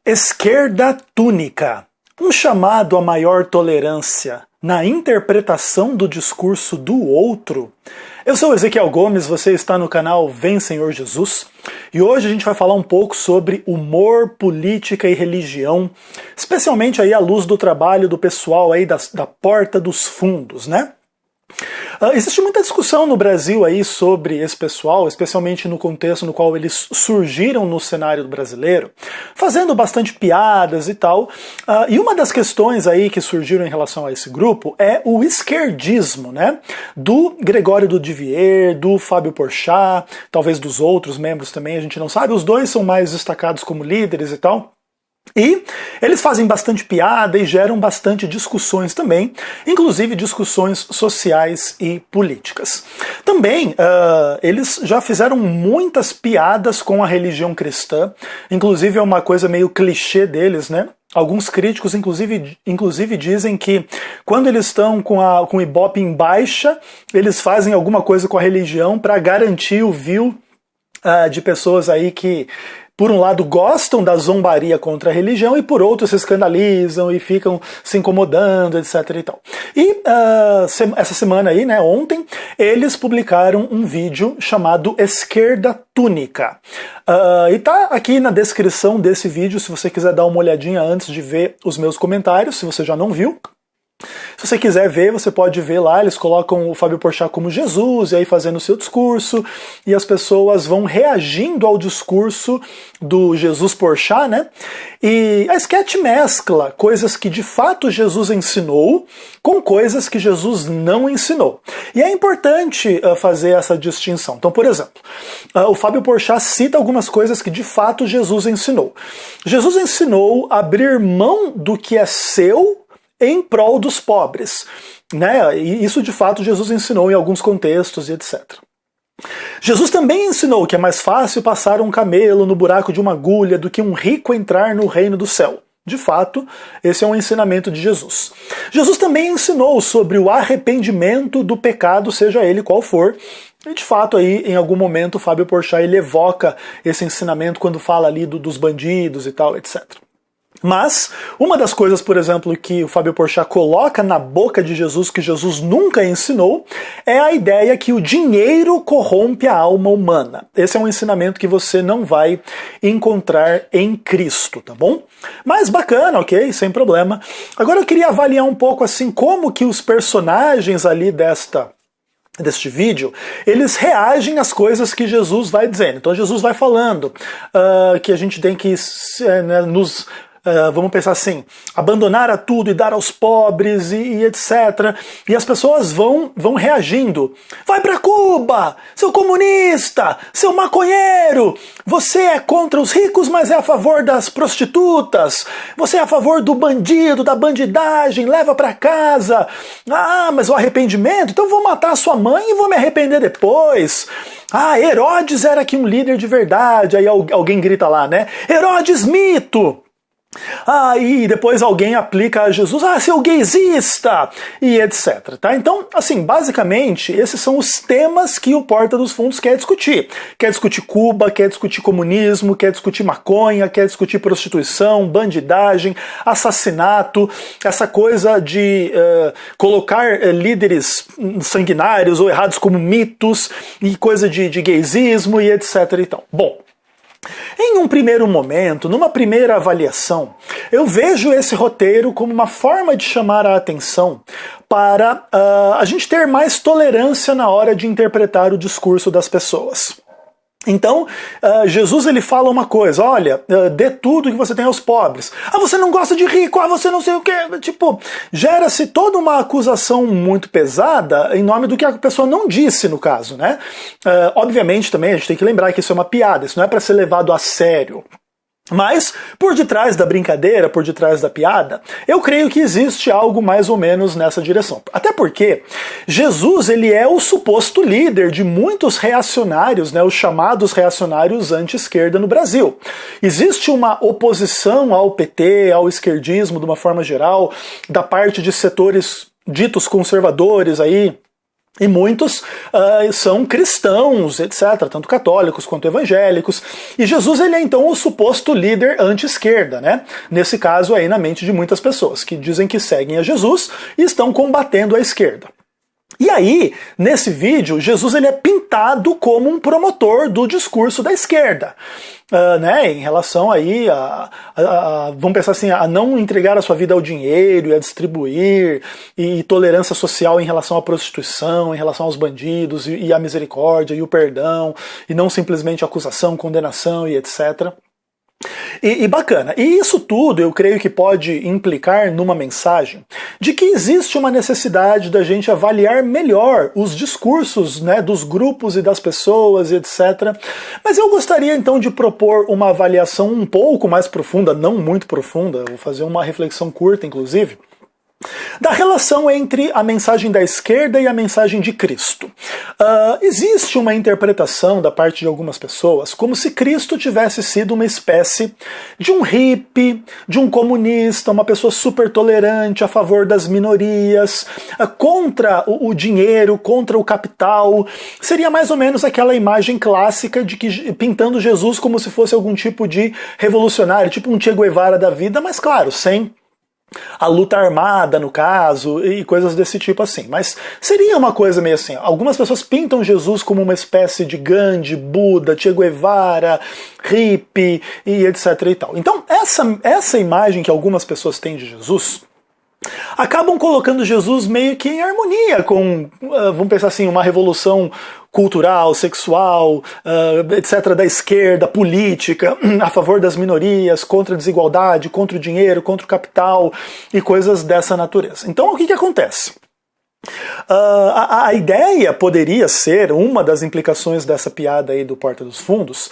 Esquerda túnica, um chamado a maior tolerância na interpretação do discurso do outro. Eu sou Ezequiel Gomes, você está no canal Vem Senhor Jesus, e hoje a gente vai falar um pouco sobre humor, política e religião, especialmente aí à luz do trabalho do pessoal aí da Porta dos Fundos, né? Existe muita discussão no Brasil aí sobre esse pessoal, especialmente no contexto no qual eles surgiram no cenário brasileiro, fazendo bastante piadas e tal. E uma das questões aí que surgiram em relação a esse grupo é o esquerdismo, né? Do Gregório do Vivier, do Fábio Porchat, talvez dos outros membros também, a gente não sabe. Os dois são mais destacados como líderes e tal. E eles fazem bastante piada e geram bastante discussões também, inclusive discussões sociais e políticas. Também eles já fizeram muitas piadas com a religião cristã, inclusive é uma coisa meio clichê deles, né? Alguns críticos, inclusive dizem que quando eles estão com o Ibope em baixa, eles fazem alguma coisa com a religião para garantir o view de pessoas aí que, por um lado, gostam da zombaria contra a religião e por outro se escandalizam e ficam se incomodando, etc. e tal. E essa semana aí, né, ontem, eles publicaram um vídeo chamado Esquerda Túnica. E tá aqui na descrição desse vídeo, se você quiser dar uma olhadinha antes de ver os meus comentários, se você já não viu. Se você quiser ver, você pode ver lá, eles colocam o Fábio Porchat como Jesus, e aí fazendo o seu discurso, e as pessoas vão reagindo ao discurso do Jesus Porchat, né? E a sketch mescla coisas que de fato Jesus ensinou com coisas que Jesus não ensinou. E é importante fazer essa distinção. Então, por exemplo, o Fábio Porchat cita algumas coisas que de fato Jesus ensinou. Jesus ensinou a abrir mão do que é seu em prol dos pobres, né? E isso de fato Jesus ensinou em alguns contextos e etc. Jesus também ensinou que é mais fácil passar um camelo no buraco de uma agulha do que um rico entrar no reino do céu. De fato, esse é um ensinamento de Jesus. Jesus também ensinou sobre o arrependimento do pecado, seja ele qual for. E de fato aí, em algum momento, o Fábio Porchat ele evoca esse ensinamento quando fala ali dos bandidos e tal, etc. Mas, uma das coisas, por exemplo, que o Fábio Porchat coloca na boca de Jesus, que Jesus nunca ensinou, é a ideia que o dinheiro corrompe a alma humana. Esse é um ensinamento que você não vai encontrar em Cristo, tá bom? Mas bacana, ok? Sem problema. Agora eu queria avaliar um pouco assim como que os personagens ali deste vídeo, eles reagem às coisas que Jesus vai dizendo. Então Jesus vai falando que a gente tem que vamos pensar assim, abandonar a tudo e dar aos pobres e etc. E as pessoas vão reagindo. Vai pra Cuba, seu comunista, seu maconheiro, você é contra os ricos, mas é a favor das prostitutas, você é a favor do bandido, da bandidagem, leva pra casa. Ah, mas o arrependimento? Então eu vou matar a sua mãe e vou me arrepender depois. Ah, Herodes era aqui um líder de verdade. Aí alguém grita lá, né? Herodes mito! E depois alguém aplica a Jesus, seu gaysista, e etc. Tá? Então, assim, basicamente, esses são os temas que o Porta dos Fundos quer discutir. Quer discutir Cuba, quer discutir comunismo, quer discutir maconha, quer discutir prostituição, bandidagem, assassinato, essa coisa de colocar líderes sanguinários ou errados como mitos, e coisa de gaysismo, e etc. Então, bom, em um primeiro momento, numa primeira avaliação, eu vejo esse roteiro como uma forma de chamar a atenção para a gente ter mais tolerância na hora de interpretar o discurso das pessoas. Então, Jesus ele fala uma coisa, olha, dê tudo que você tem aos pobres. Você não gosta de rico, você não sei o quê. Tipo, gera-se toda uma acusação muito pesada em nome do que a pessoa não disse no caso, né? Obviamente também a gente tem que lembrar que isso é uma piada, isso não é para ser levado a sério. Mas, por detrás da brincadeira, por detrás da piada, eu creio que existe algo mais ou menos nessa direção. Até porque Jesus ele é o suposto líder de muitos reacionários, né, os chamados reacionários anti-esquerda no Brasil. Existe uma oposição ao PT, ao esquerdismo de uma forma geral, da parte de setores ditos conservadores aí, E muitos são cristãos, etc., tanto católicos quanto evangélicos. E Jesus ele é então o suposto líder anti-esquerda, né? Nesse caso aí na mente de muitas pessoas, que dizem que seguem a Jesus e estão combatendo a esquerda. E aí, nesse vídeo, Jesus ele é pintado como um promotor do discurso da esquerda. Né, em relação aí vamos pensar assim, a não entregar a sua vida ao dinheiro e a distribuir, e tolerância social em relação à prostituição, em relação aos bandidos, e a misericórdia e o perdão, e não simplesmente acusação, condenação e etc. E bacana. E isso tudo eu creio que pode implicar numa mensagem de que existe uma necessidade da gente avaliar melhor os discursos, né, dos grupos e das pessoas, etc. Mas eu gostaria então de propor uma avaliação um pouco mais profunda, não muito profunda, vou fazer uma reflexão curta inclusive, da relação entre a mensagem da esquerda e a mensagem de Cristo. Existe uma interpretação da parte de algumas pessoas como se Cristo tivesse sido uma espécie de um hippie, de um comunista, uma pessoa super tolerante, a favor das minorias, contra o dinheiro, contra o capital. Seria mais ou menos aquela imagem clássica de que pintando Jesus como se fosse algum tipo de revolucionário, tipo um Che Guevara da vida, mas claro, sem a luta armada, no caso, e coisas desse tipo assim. Mas seria uma coisa meio assim. Algumas pessoas pintam Jesus como uma espécie de Gandhi, Buda, Che Guevara, hippie e etc e tal. Então, essa imagem que algumas pessoas têm de Jesus acabam colocando Jesus meio que em harmonia com, vamos pensar assim, uma revolução cultural, sexual, etc., da esquerda, política, a favor das minorias, contra a desigualdade, contra o dinheiro, contra o capital e coisas dessa natureza. Então o que acontece? A ideia poderia ser, uma das implicações dessa piada aí do Porta dos Fundos,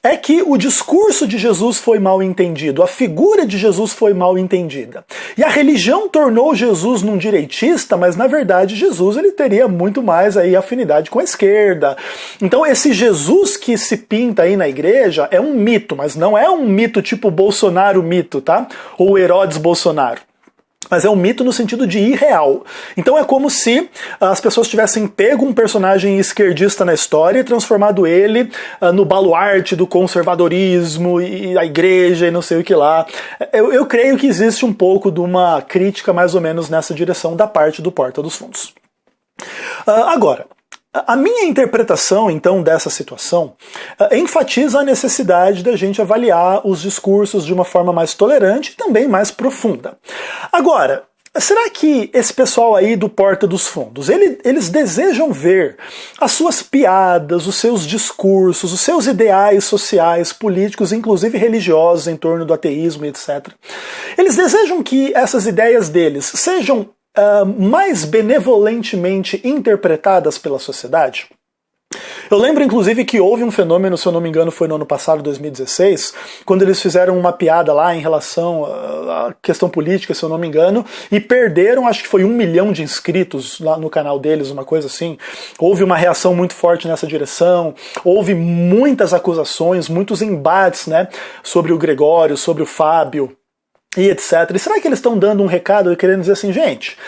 é que o discurso de Jesus foi mal entendido, a figura de Jesus foi mal entendida. E a religião tornou Jesus num direitista, mas na verdade Jesus ele teria muito mais aí afinidade com a esquerda. Então esse Jesus que se pinta aí na igreja é um mito, mas não é um mito tipo Bolsonaro mito, tá? Ou Herodes Bolsonaro. Mas é um mito no sentido de irreal. Então é como se as pessoas tivessem pego um personagem esquerdista na história e transformado ele no baluarte do conservadorismo e a igreja e não sei o que lá. Eu creio que existe um pouco de uma crítica mais ou menos nessa direção da parte do Porta dos Fundos. Agora, a minha interpretação, então, dessa situação enfatiza a necessidade da gente avaliar os discursos de uma forma mais tolerante e também mais profunda. Agora, será que esse pessoal aí do Porta dos Fundos, eles desejam ver as suas piadas, os seus discursos, os seus ideais sociais, políticos, inclusive religiosos em torno do ateísmo, etc. Eles desejam que essas ideias deles sejam mais benevolentemente interpretadas pela sociedade? Eu lembro, inclusive, que houve um fenômeno, se eu não me engano, foi no ano passado, 2016, quando eles fizeram uma piada lá em relação à questão política, se eu não me engano, e perderam, acho que foi 1 milhão de inscritos lá no canal deles, uma coisa assim. Houve uma reação muito forte nessa direção, houve muitas acusações, muitos embates, né, sobre o Gregório, sobre o Fábio, e etc. E será que eles estão dando um recado querendo dizer assim, gente,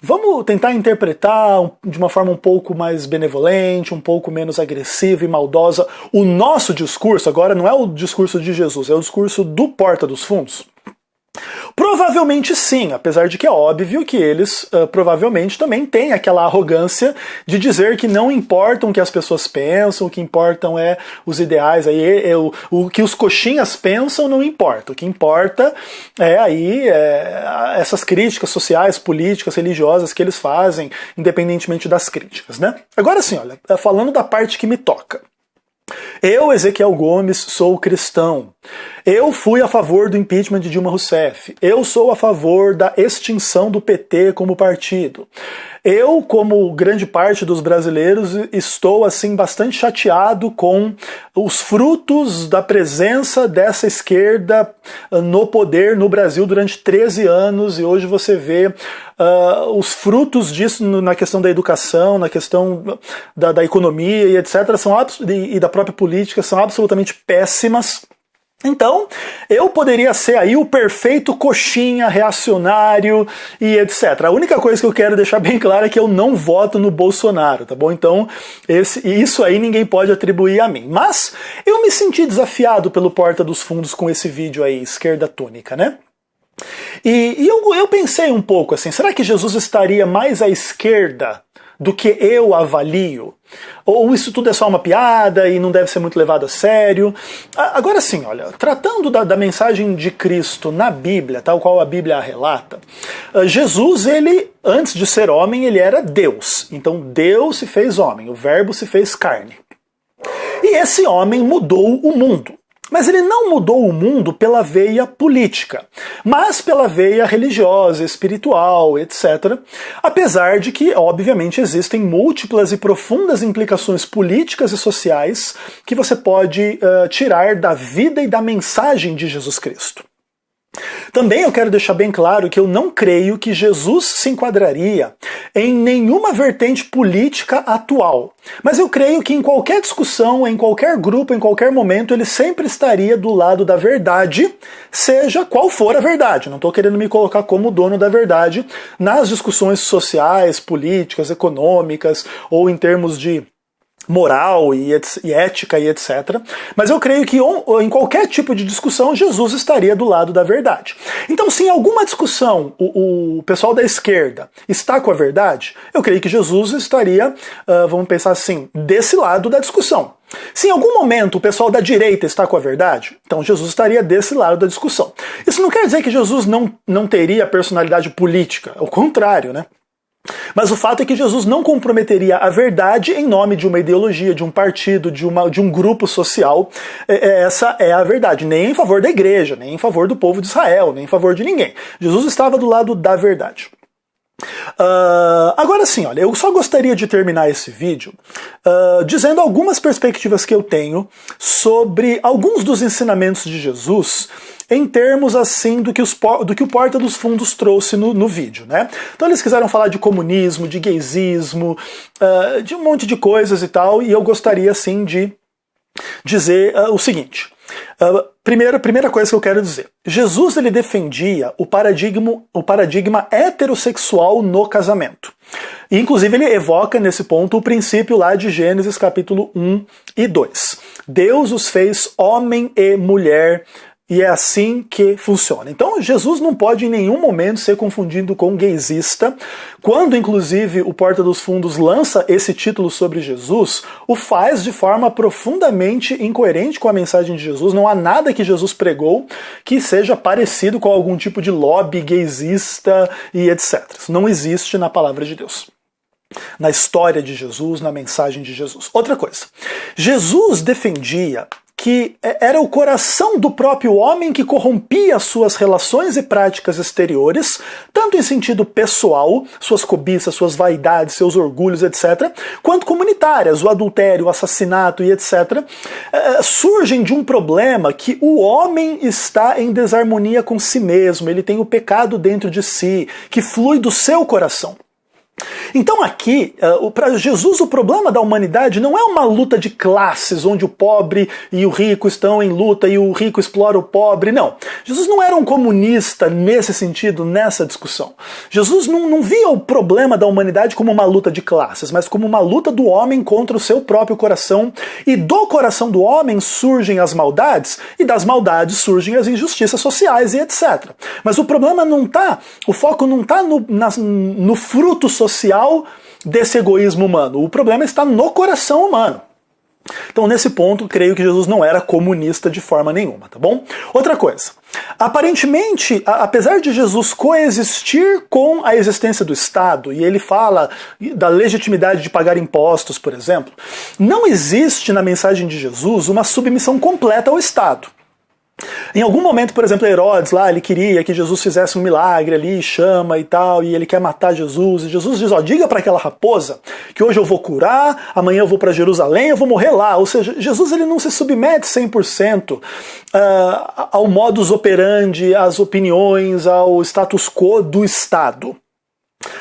vamos tentar interpretar de uma forma um pouco mais benevolente, um pouco menos agressiva e maldosa o nosso discurso? Agora não é o discurso de Jesus, é o discurso do Porta dos Fundos? Provavelmente sim, apesar de que é óbvio que eles provavelmente também têm aquela arrogância de dizer que não importam o que as pessoas pensam, o que importam é os ideais, aí o que os coxinhas pensam não importa, o que importa é aí essas críticas sociais, políticas, religiosas que eles fazem, independentemente das críticas, né? Agora sim, olha, falando da parte que me toca. Eu, Ezequiel Gomes, sou cristão. Eu fui a favor do impeachment de Dilma Rousseff. Eu sou a favor da extinção do PT como partido. Eu, como grande parte dos brasileiros, estou assim bastante chateado com os frutos da presença dessa esquerda no poder no Brasil durante 13 anos, e hoje você vê os frutos disso na questão da educação, na questão da economia e etc. E da própria política são absolutamente péssimas. Então, eu poderia ser aí o perfeito coxinha, reacionário e etc. A única coisa que eu quero deixar bem claro é que eu não voto no Bolsonaro, tá bom? Então, isso aí ninguém pode atribuir a mim. Mas eu me senti desafiado pelo Porta dos Fundos com esse vídeo aí, Esquerda Túnica, né? E eu pensei um pouco assim, será que Jesus estaria mais à esquerda do que eu avalio? Ou isso tudo é só uma piada e não deve ser muito levado a sério? Agora sim, olha, tratando da mensagem de Cristo na Bíblia, tal qual a Bíblia a relata, Jesus, ele, antes de ser homem, ele era Deus. Então Deus se fez homem, o verbo se fez carne. E esse homem mudou o mundo. Mas ele não mudou o mundo pela veia política, mas pela veia religiosa, espiritual, etc. Apesar de que, obviamente, existem múltiplas e profundas implicações políticas e sociais que você pode tirar da vida e da mensagem de Jesus Cristo. Também eu quero deixar bem claro que eu não creio que Jesus se enquadraria em nenhuma vertente política atual. Mas eu creio que em qualquer discussão, em qualquer grupo, em qualquer momento, ele sempre estaria do lado da verdade, seja qual for a verdade. Não estou querendo me colocar como dono da verdade nas discussões sociais, políticas, econômicas, ou em termos de moral e ética e etc. Mas eu creio que em qualquer tipo de discussão, Jesus estaria do lado da verdade. Então, se em alguma discussão o pessoal da esquerda está com a verdade, eu creio que Jesus estaria, vamos pensar assim, desse lado da discussão. Se em algum momento o pessoal da direita está com a verdade, então Jesus estaria desse lado da discussão. Isso não quer dizer que Jesus não teria personalidade política, ao contrário, né? Mas o fato é que Jesus não comprometeria a verdade em nome de uma ideologia, de um partido, de um grupo social. Essa é a verdade. Nem em favor da igreja, nem em favor do povo de Israel, nem em favor de ninguém. Jesus estava do lado da verdade. Agora sim, olha, eu só gostaria de terminar esse vídeo dizendo algumas perspectivas que eu tenho sobre alguns dos ensinamentos de Jesus em termos assim do que o Porta dos Fundos trouxe no vídeo, né? Então eles quiseram falar de comunismo, de gaysismo, de um monte de coisas e tal, e eu gostaria assim de dizer o seguinte. Primeira coisa que eu quero dizer. Jesus ele defendia o paradigma heterossexual no casamento. E, inclusive ele evoca nesse ponto o princípio lá de Gênesis capítulo 1 e 2. Deus os fez homem e mulher, e é assim que funciona. Então Jesus não pode em nenhum momento ser confundido com gaysista. Quando inclusive o Porta dos Fundos lança esse título sobre Jesus, o faz de forma profundamente incoerente com a mensagem de Jesus. Não há nada que Jesus pregou que seja parecido com algum tipo de lobby gaysista e etc. Isso não existe na palavra de Deus, na história de Jesus, na mensagem de Jesus. Outra coisa, Jesus defendia que era o coração do próprio homem que corrompia suas relações e práticas exteriores, tanto em sentido pessoal, suas cobiças, suas vaidades, seus orgulhos, etc., quanto comunitárias, o adultério, o assassinato e etc., surgem de um problema que o homem está em desarmonia com si mesmo, ele tem o pecado dentro de si, que flui do seu coração. Então aqui, para Jesus, o problema da humanidade não é uma luta de classes, onde o pobre e o rico estão em luta e o rico explora o pobre, não. Jesus não era um comunista nesse sentido, nessa discussão. Jesus não via o problema da humanidade como uma luta de classes, mas como uma luta do homem contra o seu próprio coração, e do coração do homem surgem as maldades, e das maldades surgem as injustiças sociais e etc. Mas o problema o foco não está no fruto social desse egoísmo humano. O problema está no coração humano. Então, nesse ponto, creio que Jesus não era comunista de forma nenhuma, tá bom? Outra coisa. Aparentemente, apesar de Jesus coexistir com a existência do Estado, e ele fala da legitimidade de pagar impostos, por exemplo, não existe na mensagem de Jesus uma submissão completa ao Estado. Em algum momento, por exemplo, Herodes lá, ele queria que Jesus fizesse um milagre ali, chama e tal, e ele quer matar Jesus, e Jesus diz, diga para aquela raposa que hoje eu vou curar, amanhã eu vou para Jerusalém, eu vou morrer lá. Ou seja, Jesus ele não se submete 100% ao modus operandi, às opiniões, ao status quo do Estado.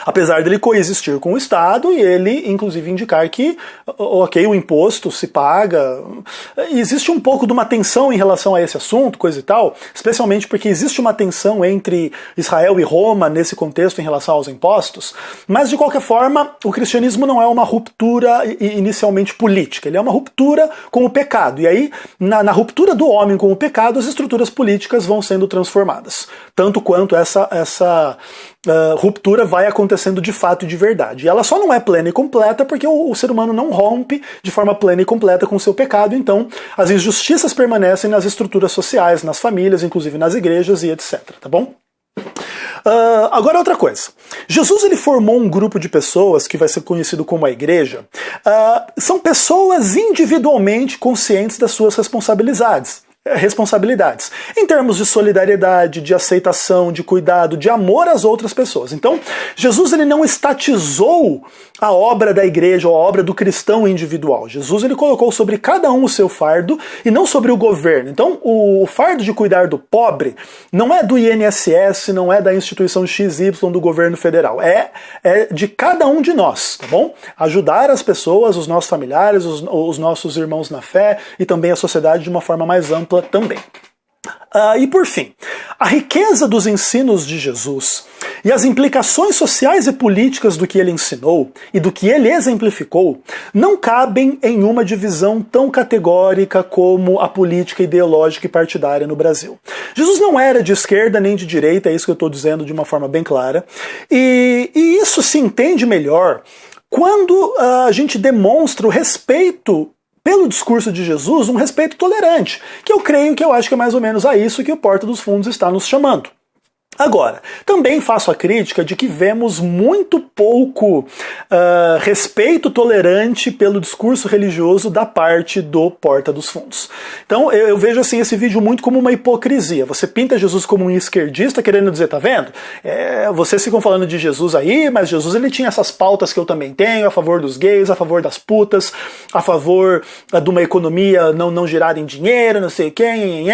Apesar dele coexistir com o Estado e ele, inclusive, indicar que, ok, o imposto se paga. Existe um pouco de uma tensão em relação a esse assunto, coisa e tal, especialmente porque existe uma tensão entre Israel e Roma nesse contexto em relação aos impostos, mas, de qualquer forma, o cristianismo não é uma ruptura inicialmente política, ele é uma ruptura com o pecado. E aí, na ruptura do homem com o pecado, as estruturas políticas vão sendo transformadas. Tanto quanto essa ruptura vai acontecendo de fato e de verdade. E ela só não é plena e completa porque o ser humano não rompe de forma plena e completa com o seu pecado, então as injustiças permanecem nas estruturas sociais, nas famílias, inclusive nas igrejas e etc, tá bom? Agora outra coisa. Jesus ele formou um grupo de pessoas que vai ser conhecido como a igreja. São pessoas individualmente conscientes das suas responsabilidades, em termos de solidariedade, de aceitação, de cuidado, de amor às outras pessoas. Então, Jesus ele não estatizou a obra da igreja ou a obra do cristão individual. Jesus ele colocou sobre cada um o seu fardo e não sobre o governo. Então, o fardo de cuidar do pobre não é do INSS, não é da instituição XY do governo federal. É de cada um de nós, tá bom? Ajudar as pessoas, os nossos familiares, os nossos irmãos na fé e também a sociedade de uma forma mais ampla também. E por fim, a riqueza dos ensinos de Jesus e as implicações sociais e políticas do que ele ensinou e do que ele exemplificou não cabem em uma divisão tão categórica como a política ideológica e partidária no Brasil. Jesus não era de esquerda nem de direita, é isso que eu estou dizendo de uma forma bem clara, e isso se entende melhor quando a gente demonstra o respeito pelo discurso de Jesus, um respeito tolerante, que eu acho que é mais ou menos a isso que o Porta dos Fundos está nos chamando. Agora, também faço a crítica de que vemos muito pouco respeito tolerante pelo discurso religioso da parte do Porta dos Fundos. Então eu vejo assim esse vídeo muito como uma hipocrisia. Você pinta Jesus como um esquerdista querendo dizer, tá vendo? Vocês ficam falando de Jesus aí, mas Jesus ele tinha essas pautas que eu também tenho, a favor dos gays, a favor das putas, a favor de uma economia não girada em dinheiro, não sei quem.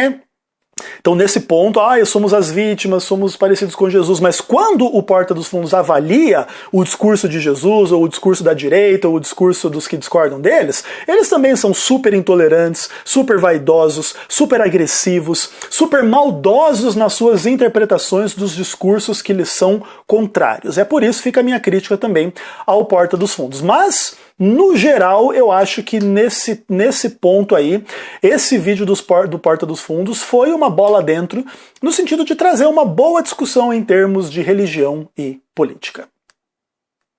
Então nesse ponto, somos as vítimas, somos parecidos com Jesus, mas quando o Porta dos Fundos avalia o discurso de Jesus, ou o discurso da direita, ou o discurso dos que discordam deles, eles também são super intolerantes, super vaidosos, super agressivos, super maldosos nas suas interpretações dos discursos que lhes são contrários. É por isso que fica a minha crítica também ao Porta dos Fundos. Mas, no geral, eu acho que nesse ponto aí, esse vídeo do Porta dos Fundos foi uma bola dentro, no sentido de trazer uma boa discussão em termos de religião e política.